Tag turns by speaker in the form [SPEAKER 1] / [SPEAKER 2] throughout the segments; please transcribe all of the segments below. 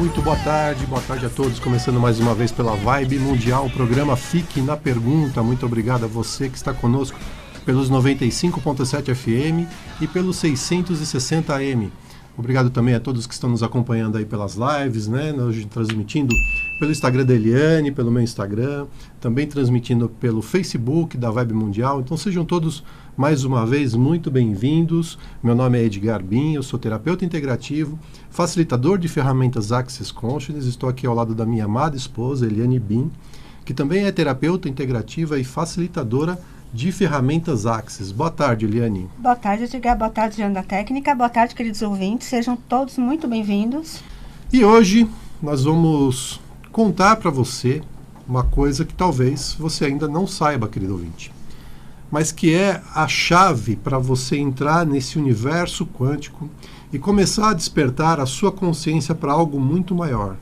[SPEAKER 1] muito boa tarde a todos, começando mais uma vez pela Vibe Mundial, o programa Fique na Pergunta. Muito obrigado a você que está conosco pelos 95.7 FM e pelos 660 AM. Obrigado também a todos que estão nos acompanhando aí pelas lives, né? Hoje transmitindo pelo Instagram da Eliane, pelo meu Instagram, também transmitindo pelo Facebook da Vibe Mundial. Então sejam todos mais uma vez muito bem-vindos. Meu nome é Edgar Bin, eu sou terapeuta integrativo, facilitador de ferramentas Access Consciousness. Estou aqui ao lado da minha amada esposa, Eliane Bin, que também é terapeuta integrativa e facilitadora de ferramentas Access. Boa tarde, Eliane.
[SPEAKER 2] Boa tarde, Edgar. Boa tarde, Diante da Técnica. Boa tarde, queridos ouvintes. Sejam todos muito bem-vindos.
[SPEAKER 1] E hoje nós vamos contar para você uma coisa que talvez você ainda não saiba, querido ouvinte, mas que é a chave para você entrar nesse universo quântico e começar a despertar a sua consciência para algo muito maior.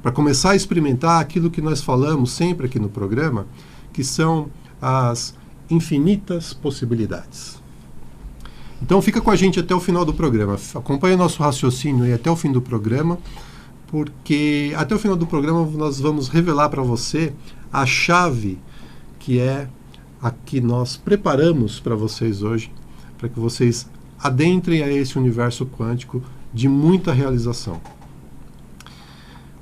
[SPEAKER 1] Para começar a experimentar aquilo que nós falamos sempre aqui no programa, que são as infinitas possibilidades. Então fica com a gente até o final do programa. Acompanhe o nosso raciocínio aí até o fim do programa, porque até o final do programa nós vamos revelar para você a chave que é a que nós preparamos para vocês hoje, para que vocês adentrem a esse universo quântico de muita realização.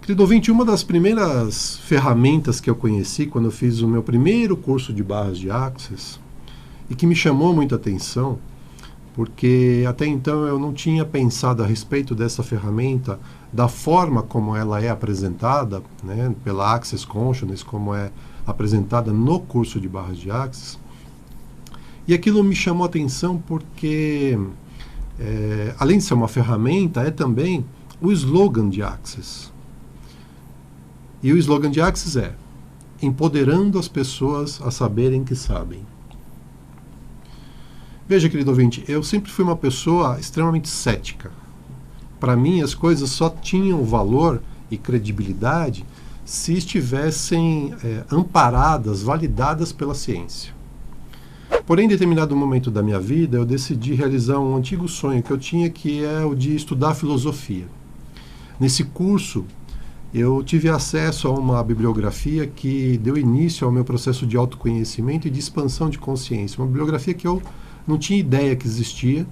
[SPEAKER 1] Querido ouvinte, uma das primeiras ferramentas que eu conheci quando eu fiz o meu primeiro curso de barras de Access e que me chamou muita atenção, porque até então eu não tinha pensado a respeito dessa ferramenta, da forma como ela é apresentada, né, pela Access Consciousness, como é apresentada no curso de barras de Access. E aquilo me chamou a atenção porque, além de ser uma ferramenta, é também o slogan de Access. E o slogan de Access é: empoderando as pessoas a saberem que sabem. Veja, querido ouvinte, eu sempre fui uma pessoa extremamente cética. Para mim, as coisas só tinham valor e credibilidade se estivessem amparadas, validadas pela ciência. Porém, em determinado momento da minha vida, eu decidi realizar um antigo sonho que eu tinha, que é o de estudar filosofia. Nesse curso, eu tive acesso a uma bibliografia que deu início ao meu processo de autoconhecimento e de expansão de consciência. Uma bibliografia que eu não tinha ideia que existia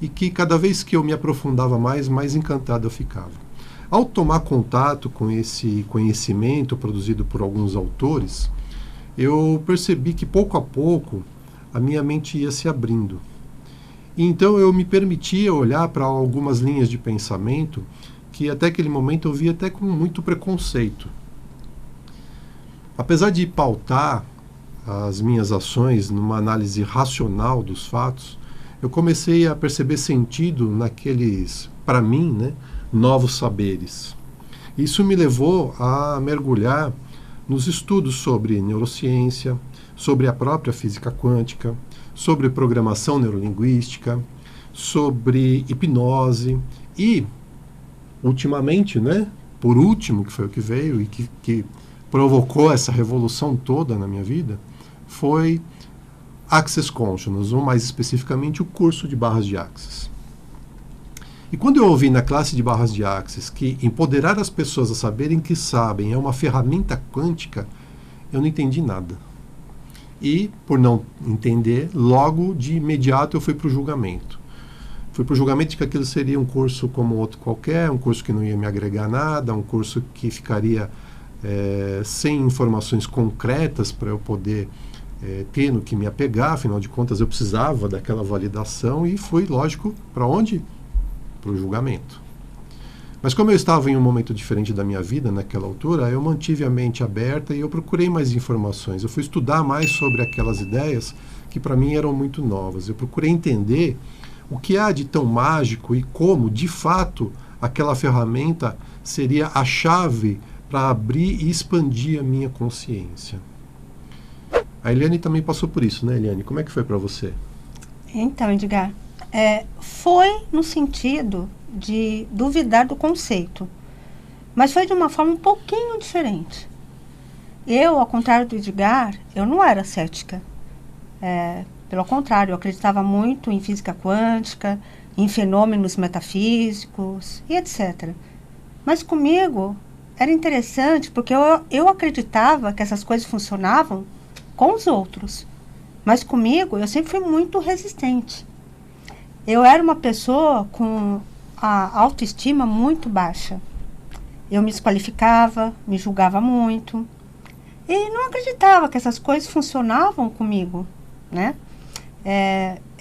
[SPEAKER 1] e que cada vez que eu me aprofundava mais encantado eu ficava. Ao tomar contato com esse conhecimento produzido por alguns autores, eu percebi que pouco a pouco a minha mente ia se abrindo. E então eu me permitia olhar para algumas linhas de pensamento que até aquele momento eu via até com muito preconceito. Apesar de pautar as minhas ações numa análise racional dos fatos, eu comecei a perceber sentido naqueles, para mim, né, novos saberes. Isso me levou a mergulhar nos estudos sobre neurociência, sobre a própria física quântica, sobre programação neurolinguística, sobre hipnose e, ultimamente, né, por último, que foi o que veio e que provocou essa revolução toda na minha vida, foi Access Consciousness, ou mais especificamente o curso de barras de Access. E quando eu ouvi na classe de barras de Access que empoderar as pessoas a saberem que sabem é uma ferramenta quântica, eu não entendi nada. E, por não entender, logo de imediato eu fui para o julgamento. Fui para o julgamento de que aquilo seria um curso como outro qualquer, um curso que não ia me agregar nada, um curso que ficaria sem informações concretas para eu poder ter no que me apegar. Afinal de contas, eu precisava daquela validação e fui, lógico, para onde? Para o julgamento. Mas como eu estava em um momento diferente da minha vida naquela altura, eu mantive a mente aberta e eu procurei mais informações. Eu fui estudar mais sobre aquelas ideias que para mim eram muito novas. Eu procurei entender o que há de tão mágico e como, de fato, aquela ferramenta seria a chave para abrir e expandir a minha consciência. A Eliane também passou por isso, né, Eliane? Como é que foi para você?
[SPEAKER 2] Então, Edgar, foi no sentido de duvidar do conceito, mas foi de uma forma um pouquinho diferente. Eu, ao contrário do Edgar, eu não era cética. Pelo contrário, eu acreditava muito em física quântica, em fenômenos metafísicos e etc. Mas comigo era interessante porque eu acreditava que essas coisas funcionavam com os outros. Mas comigo eu sempre fui muito resistente. Eu era uma pessoa com a autoestima muito baixa. Eu me desqualificava, me julgava muito. E não acreditava que essas coisas funcionavam comigo, né?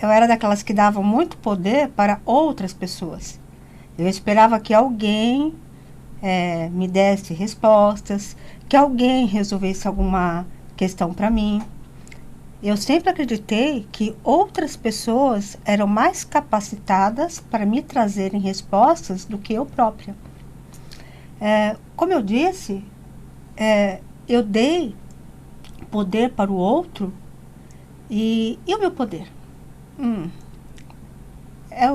[SPEAKER 2] Eu era daquelas que davam muito poder para outras pessoas. Eu esperava que alguém me desse respostas, que alguém resolvesse alguma questão para mim. Eu sempre acreditei que outras pessoas eram mais capacitadas para me trazerem respostas do que eu própria. Como eu disse, eu dei poder para o outro e o meu poder?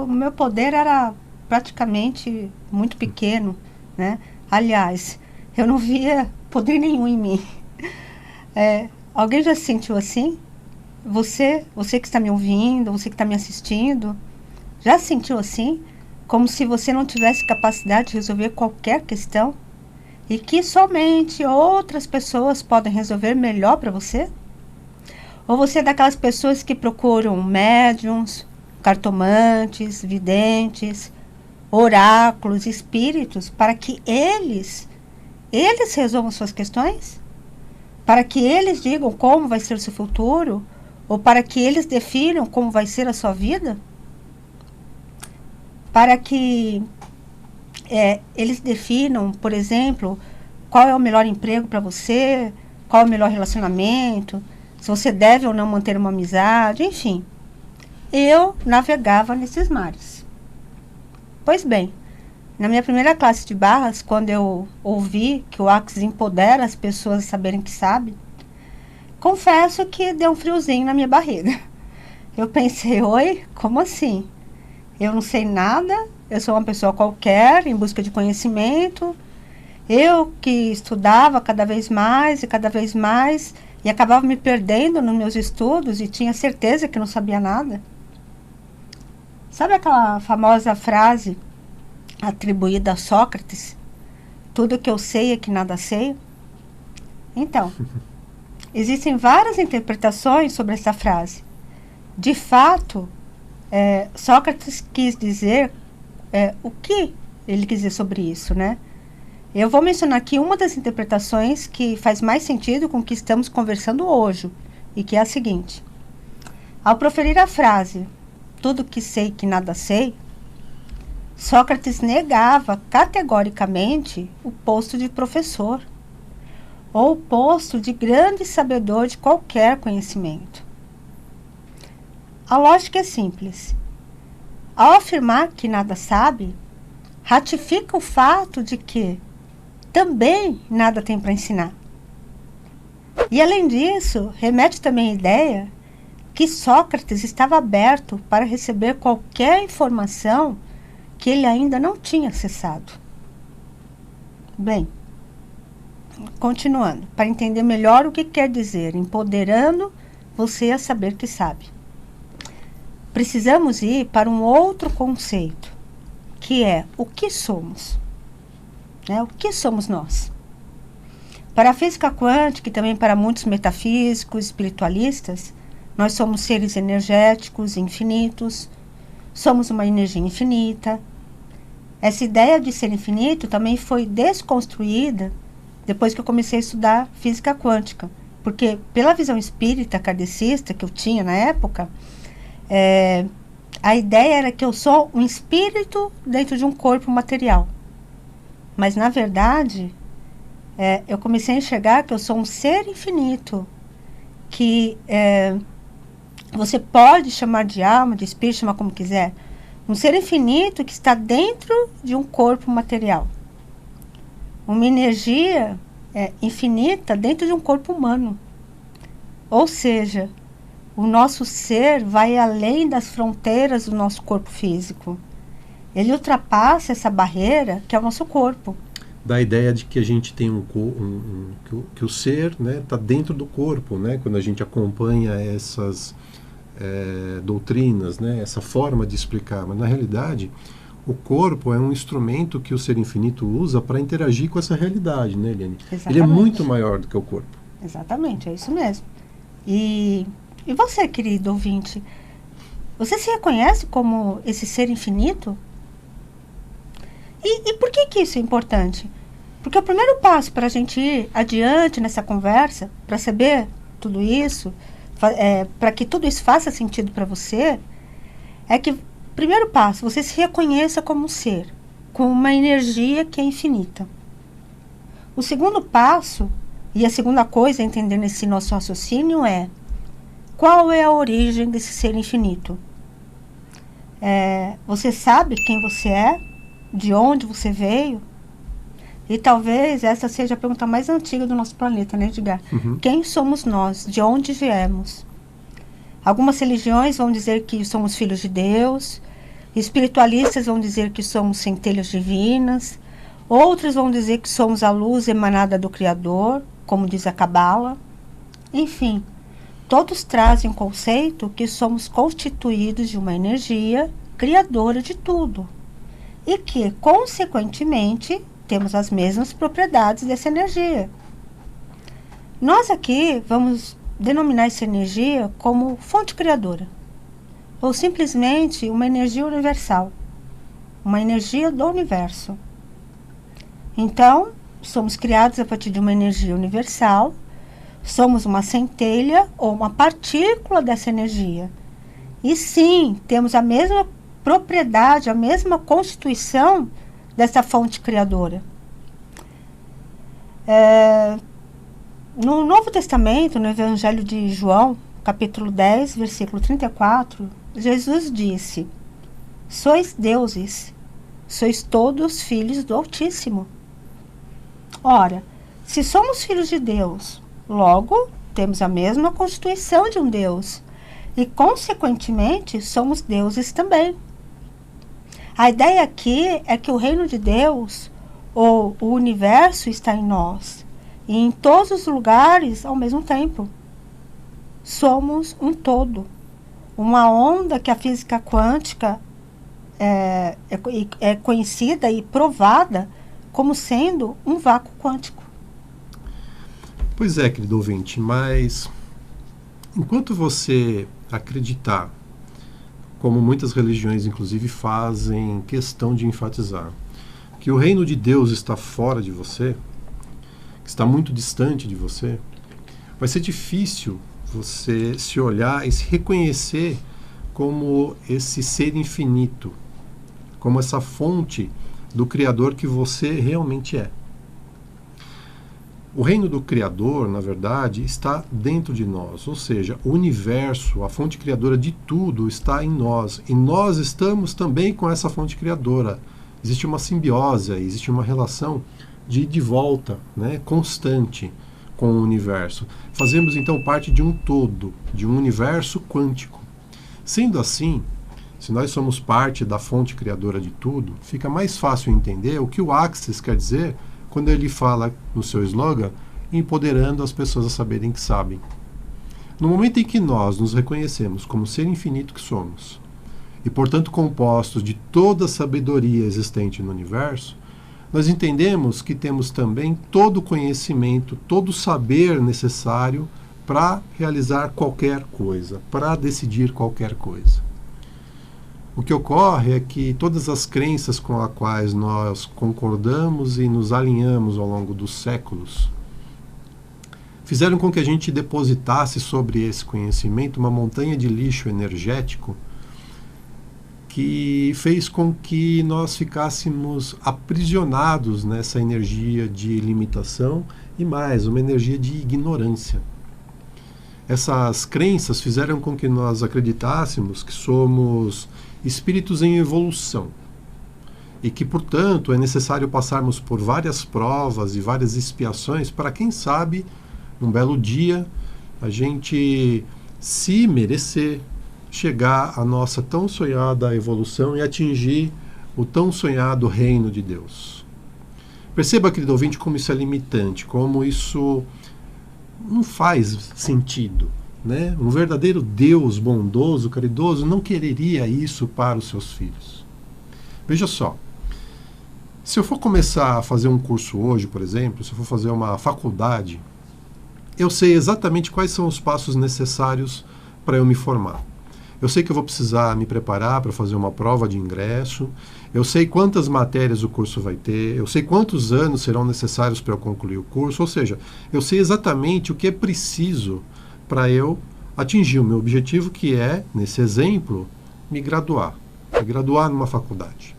[SPEAKER 2] O meu poder era praticamente muito pequeno, né? Aliás, eu não via poder nenhum em mim. Alguém já se sentiu assim? Você que está me ouvindo, você que está me assistindo, já se sentiu assim? Como se você não tivesse capacidade de resolver qualquer questão? E que somente outras pessoas podem resolver melhor para você? Ou você é daquelas pessoas que procuram médiums, cartomantes, videntes, oráculos, espíritos, para que eles resolvam suas questões? Para que eles digam como vai ser o seu futuro? Ou para que eles definam como vai ser a sua vida? Para que eles definam, por exemplo, qual é o melhor emprego para você, qual é o melhor relacionamento, se você deve ou não manter uma amizade, enfim. Eu navegava nesses mares. Pois bem, na minha primeira classe de barras, quando eu ouvi que o Axis empodera as pessoas a saberem que sabem, confesso que deu um friozinho na minha barriga. Eu pensei, oi, como assim? Eu não sei nada, eu sou uma pessoa qualquer, em busca de conhecimento. Eu que estudava cada vez mais e acabava me perdendo nos meus estudos e tinha certeza que não sabia nada. Sabe aquela famosa frase atribuída a Sócrates? Tudo que eu sei é que nada sei? Então, existem várias interpretações sobre essa frase. De fato, Sócrates quis dizer o que ele quis dizer sobre isso, né? Eu vou mencionar aqui uma das interpretações que faz mais sentido com o que estamos conversando hoje, e que é a seguinte. Ao proferir a frase, tudo que sei que nada sei, Sócrates negava categoricamente o posto de professor, ou o posto de grande sabedor de qualquer conhecimento. A lógica é simples. Ao afirmar que nada sabe, ratifica o fato de que também nada tem para ensinar. E além disso, remete também à ideia que Sócrates estava aberto para receber qualquer informação que ele ainda não tinha acessado. Bem, continuando, para entender melhor o que quer dizer empoderando você a saber que sabe. Precisamos ir para um outro conceito, que é o que somos. O que somos nós? Para a física quântica e também para muitos metafísicos, espiritualistas, nós somos seres energéticos infinitos, somos uma energia infinita. Essa ideia de ser infinito também foi desconstruída depois que eu comecei a estudar física quântica, porque pela visão espírita kardecista que eu tinha na época, a ideia era que eu sou um espírito dentro de um corpo material. Mas, na verdade, eu comecei a enxergar que eu sou um ser infinito, que você pode chamar de alma, de espírito, chamar como quiser. Um ser infinito que está dentro de um corpo material. Uma energia infinita dentro de um corpo humano. Ou seja, o nosso ser vai além das fronteiras do nosso corpo físico. Ele ultrapassa essa barreira que é o nosso corpo.
[SPEAKER 1] Da ideia de que a gente tem que o ser está dentro do corpo, né? Quando a gente acompanha essas doutrinas, né? Essa forma de explicar. Mas, na realidade, O corpo é um instrumento que o ser infinito usa para interagir com essa realidade, né, Eliane?
[SPEAKER 2] Exatamente.
[SPEAKER 1] Ele é muito maior do que o corpo.
[SPEAKER 2] Exatamente, é isso mesmo. E você, querido ouvinte, você se reconhece como esse ser infinito? E por que isso é importante? Porque o primeiro passo para a gente ir adiante nessa conversa, para saber tudo isso, para que tudo isso faça sentido para você, é que, primeiro passo, você se reconheça como um ser, com uma energia que é infinita. O segundo passo, e a segunda coisa a entender nesse nosso raciocínio é: qual é a origem desse ser infinito? Você sabe quem você é? De onde você veio? E talvez essa seja a pergunta mais antiga do nosso planeta, né, Edgar?
[SPEAKER 1] Uhum.
[SPEAKER 2] Quem somos nós? De onde viemos? Algumas religiões vão dizer que somos filhos de Deus, espiritualistas vão dizer que somos centelhas divinas, outros vão dizer que somos a luz emanada do Criador, como diz a Cabala. Enfim, todos trazem o conceito que somos constituídos de uma energia criadora de tudo e que, consequentemente, temos as mesmas propriedades dessa energia. Nós aqui vamos denominar essa energia como fonte criadora, ou simplesmente uma energia universal, uma energia do universo. Então, somos criados a partir de uma energia universal, somos uma centelha ou uma partícula dessa energia. E sim, temos a mesma propriedade, a mesma constituição dessa fonte criadora. No Novo Testamento, no Evangelho de João, capítulo 10, versículo 34, Jesus disse: sois deuses, sois todos filhos do Altíssimo. Ora, se somos filhos de Deus, logo temos a mesma constituição de um Deus e, consequentemente, somos deuses também. A ideia aqui é que o reino de Deus, ou o universo, está em nós e em todos os lugares ao mesmo tempo. Somos um todo, uma onda que a física quântica é conhecida e provada como sendo um vácuo quântico.
[SPEAKER 1] Pois é, querido ouvinte, mas enquanto você acreditar, como muitas religiões inclusive fazem questão de enfatizar, que o reino de Deus está fora de você, que está muito distante de você, vai ser difícil você se olhar e se reconhecer como esse ser infinito, como essa fonte do Criador que você realmente é. O reino do Criador, na verdade, está dentro de nós, ou seja, o universo, a fonte criadora de tudo está em nós, e nós estamos também com essa fonte criadora. Existe uma simbiose, existe uma relação de ida e volta, né, constante com o universo. Fazemos então parte de um todo, de um universo quântico. Sendo assim, se nós somos parte da fonte criadora de tudo, fica mais fácil entender o que o Axis quer dizer quando ele fala no seu slogan, empoderando as pessoas a saberem que sabem. No momento em que nós nos reconhecemos como ser infinito que somos, e portanto compostos de toda a sabedoria existente no universo, nós entendemos que temos também todo o conhecimento, todo o saber necessário para realizar qualquer coisa, para decidir qualquer coisa. O que ocorre é que todas as crenças com as quais nós concordamos e nos alinhamos ao longo dos séculos fizeram com que a gente depositasse sobre esse conhecimento uma montanha de lixo energético que fez com que nós ficássemos aprisionados nessa energia de limitação e mais, uma energia de ignorância. Essas crenças fizeram com que nós acreditássemos que somos espíritos em evolução e que, portanto, é necessário passarmos por várias provas e várias expiações para, quem sabe, num belo dia, a gente, se merecer, chegar à nossa tão sonhada evolução e atingir o tão sonhado reino de Deus. Perceba, querido ouvinte, como isso é limitante, como isso não faz sentido, né? Um verdadeiro Deus bondoso, caridoso, não quereria isso para os seus filhos. Veja só, se eu for começar a fazer um curso hoje, por exemplo, se eu for fazer uma faculdade, eu sei exatamente quais são os passos necessários para eu me formar. Eu sei que eu vou precisar me preparar para fazer uma prova de ingresso, eu sei quantas matérias o curso vai ter, eu sei quantos anos serão necessários para eu concluir o curso, ou seja, eu sei exatamente o que é preciso para eu atingir o meu objetivo, que é, nesse exemplo, me graduar numa faculdade.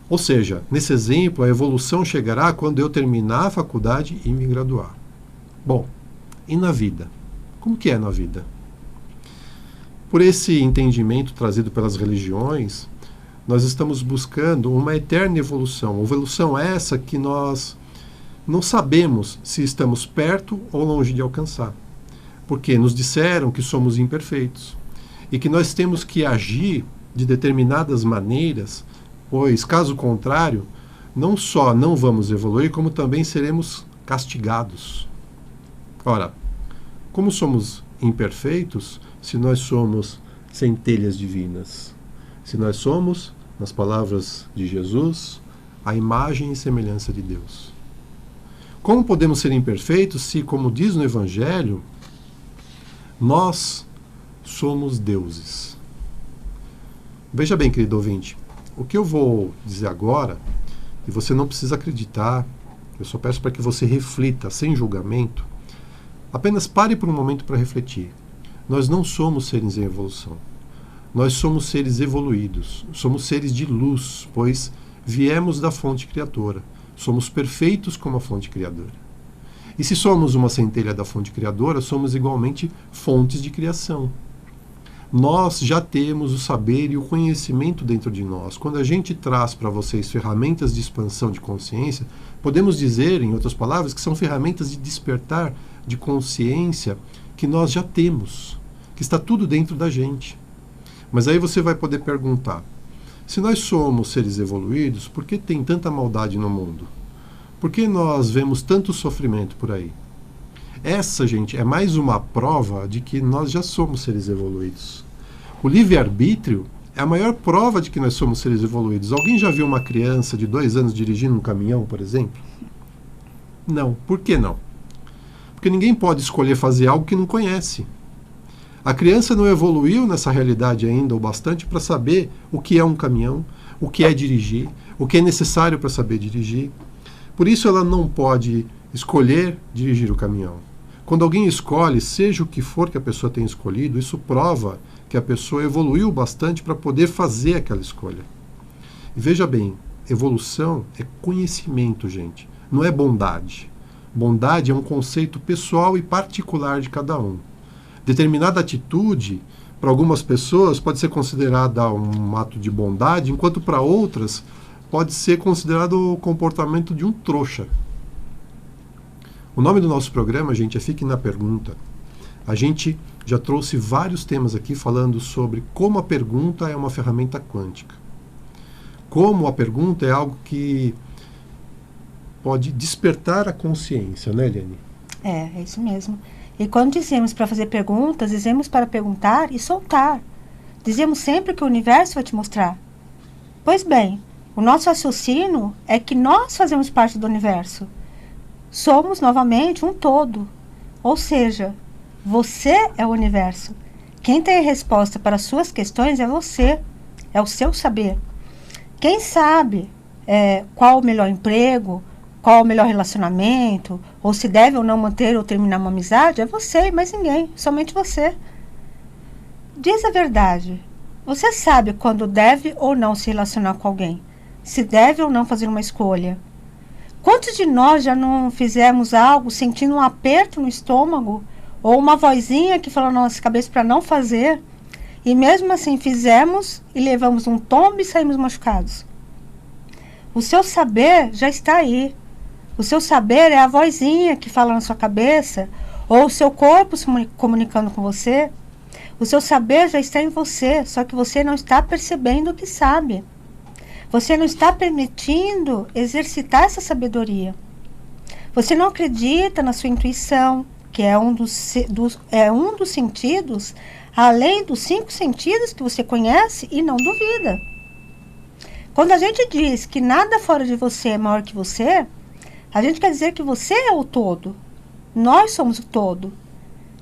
[SPEAKER 1] Ou seja, nesse exemplo, a evolução chegará quando eu terminar a faculdade e me graduar. Bom, e na vida? Como que é na vida? Por esse entendimento trazido pelas religiões, nós estamos buscando uma eterna evolução. Evolução essa que nós não sabemos se estamos perto ou longe de alcançar. Porque nos disseram que somos imperfeitos e que nós temos que agir de determinadas maneiras, pois, caso contrário, não só não vamos evoluir, como também seremos castigados. Ora, como somos imperfeitos, se nós somos centelhas divinas? Se nós somos, nas palavras de Jesus, a imagem e semelhança de Deus. Como podemos ser imperfeitos se, como diz no Evangelho, nós somos deuses? Veja bem, querido ouvinte, o que eu vou dizer agora, e você não precisa acreditar, eu só peço para que você reflita sem julgamento, apenas pare por um momento para refletir. Nós não somos seres em evolução. Nós somos seres evoluídos. Somos seres de luz, pois viemos da fonte criadora. Somos perfeitos como a fonte criadora. E se somos uma centelha da fonte criadora, somos igualmente fontes de criação. Nós já temos o saber e o conhecimento dentro de nós. Quando a gente traz para vocês ferramentas de expansão de consciência, podemos dizer, em outras palavras, que são ferramentas de despertar de consciência que nós já temos, que está tudo dentro da gente. Mas aí você vai poder perguntar, se nós somos seres evoluídos, por que tem tanta maldade no mundo? Por que nós vemos tanto sofrimento por aí? Essa, gente, é mais uma prova de que nós já somos seres evoluídos. O livre-arbítrio é a maior prova de que nós somos seres evoluídos. Alguém já viu uma criança de 2 anos dirigindo um caminhão, por exemplo? Não. Por que não? Porque ninguém pode escolher fazer algo que não conhece. A criança não evoluiu nessa realidade ainda o bastante para saber o que é um caminhão, o que é dirigir, o que é necessário para saber dirigir. Por isso ela não pode escolher dirigir o caminhão. Quando alguém escolhe, seja o que for que a pessoa tenha escolhido, isso prova que a pessoa evoluiu bastante para poder fazer aquela escolha. E veja bem, evolução é conhecimento, gente, não é bondade. Bondade é um conceito pessoal e particular de cada um. Determinada atitude, para algumas pessoas, pode ser considerada um ato de bondade, enquanto para outras pode ser considerado o comportamento de um trouxa. O nome do nosso programa, gente, é Fique na Pergunta. A gente já trouxe vários temas aqui falando sobre como a pergunta é uma ferramenta quântica. Como a pergunta é algo que pode despertar a consciência, né, Eliane?
[SPEAKER 2] É isso mesmo. E quando dizemos para fazer perguntas, dizemos para perguntar e soltar. Dizemos sempre que o universo vai te mostrar. Pois bem, o nosso raciocínio é que nós fazemos parte do universo. Somos, novamente, um todo. Ou seja, você é o universo. Quem tem a resposta para as suas questões é você. É o seu saber. Quem sabe qual o melhor emprego, qual o melhor relacionamento, ou se deve ou não manter ou terminar uma amizade, é você e mais ninguém, somente você. Diz a verdade. Você sabe quando deve ou não se relacionar com alguém, se deve ou não fazer uma escolha. Quantos de nós já não fizemos algo sentindo um aperto no estômago, ou uma vozinha que falou na nossa cabeça para não fazer, e mesmo assim fizemos e levamos um tombo e saímos machucados? O seu saber já está aí. O seu saber é a vozinha que fala na sua cabeça, ou o seu corpo se comunicando com você. O seu saber já está em você, só que você não está percebendo o que sabe. Você não está permitindo exercitar essa sabedoria. Você não acredita na sua intuição, que é um dos sentidos, além dos 5 sentidos que você conhece e não duvida. Quando a gente diz que nada fora de você é maior que você, a gente quer dizer que você é o todo. Nós somos o todo.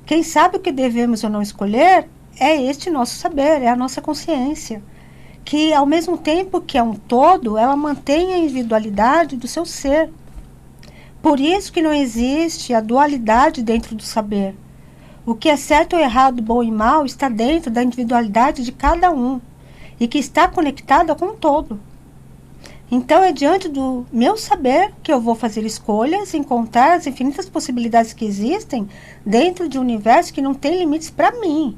[SPEAKER 2] Quem sabe o que devemos ou não escolher é este nosso saber, é a nossa consciência, que ao mesmo tempo que é um todo, ela mantém a individualidade do seu ser. Por isso que não existe a dualidade dentro do saber. O que é certo ou errado, bom e mal, está dentro da individualidade de cada um e que está conectada com o todo. Então é diante do meu saber que eu vou fazer escolhas, encontrar as infinitas possibilidades que existem dentro de um universo que não tem limites para mim.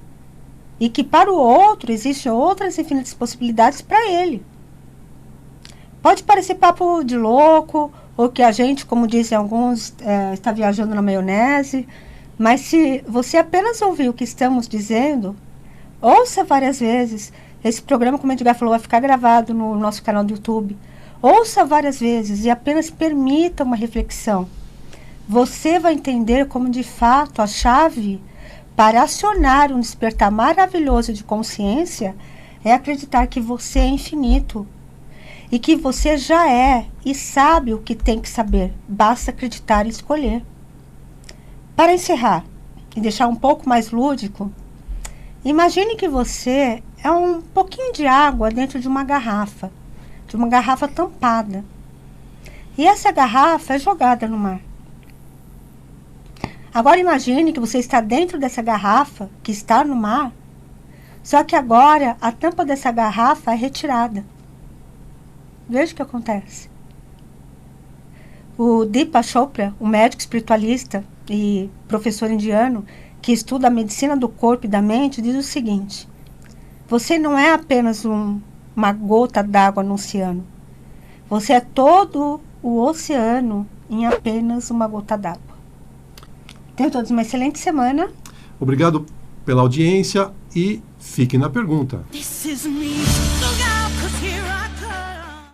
[SPEAKER 2] E que para o outro existem outras infinitas possibilidades para ele. Pode parecer papo de louco, ou que a gente, como dizem alguns, está viajando na maionese, mas se você apenas ouvir o que estamos dizendo, ouça várias vezes. Esse programa, como o Edgar falou, vai ficar gravado no nosso canal do YouTube. Ouça várias vezes e apenas permita uma reflexão. Você vai entender como, de fato, a chave para acionar um despertar maravilhoso de consciência é acreditar que você é infinito e que você já é e sabe o que tem que saber. Basta acreditar e escolher. Para encerrar e deixar um pouco mais lúdico, imagine que você é um pouquinho de água dentro de uma garrafa tampada. E essa garrafa é jogada no mar. Agora imagine que você está dentro dessa garrafa, que está no mar, só que agora a tampa dessa garrafa é retirada. Veja o que acontece. O Deepak Chopra, um médico espiritualista e professor indiano, que estuda a medicina do corpo e da mente, diz o seguinte: você não é apenas uma gota d'água no oceano. Você é todo o oceano em apenas uma gota d'água. Tenham todos uma excelente semana.
[SPEAKER 1] Obrigado pela audiência e fique na pergunta.
[SPEAKER 3] This is me.